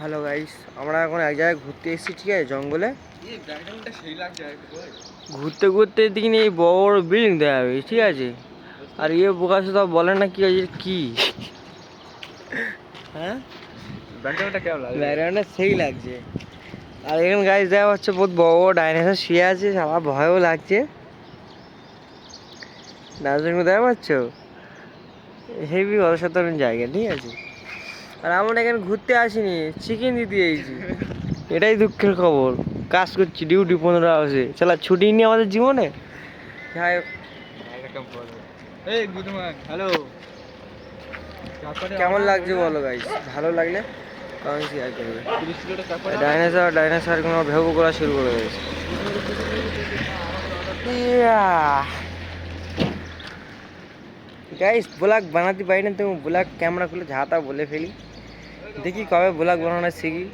Hello guys, আমরা এখন এক জায়গায় ঘুরতে এসেছি, ঠিক আছে, জঙ্গলে। ঘুরতে ঘুরতে দিন এই বড় বড় বিল্ডিং দেখা যাবে, ঠিক আছে। আর বোকা শুধু বলে না কি আছে কি, হ্যাঁ ব্যাকগ্রাউন্ডটা সেই লাগছে। আর এখানে গাইস দেখা হচ্ছে বহুত বড় বড় ডাইনোসর শুয়ে আছে, আমার ভয়ও লাগছে। ডাইনোসরগুলো দেখা পাচ্ছ, হেভি অসাধারণ জায়গা, ঠিক আছে। আর আমরা এখানে ঘুরতে আসিনি, চিকেন দিতে এসেছি, এটাই দুঃখের খবর। কাজ করছি, ডিউটি 15 আসে, চালা ছুটি নিয়ে আমাদের জীবনে। যাই হোক, হ্যালো, কেমন লাগছে বলো গাইস? ভালো লাগলে কমেন্ট শেয়ার করবে। ডাইনোসরগুলো ভেউ করা শুরু করে দিয়েছে। গাইস ব্লগ বানাতে পারি না, তুমি ব্লগ ক্যামেরা খুলে ঝাঁতা বলে ফেলি। দেখি কবে ব্লগ বানানো শিখি।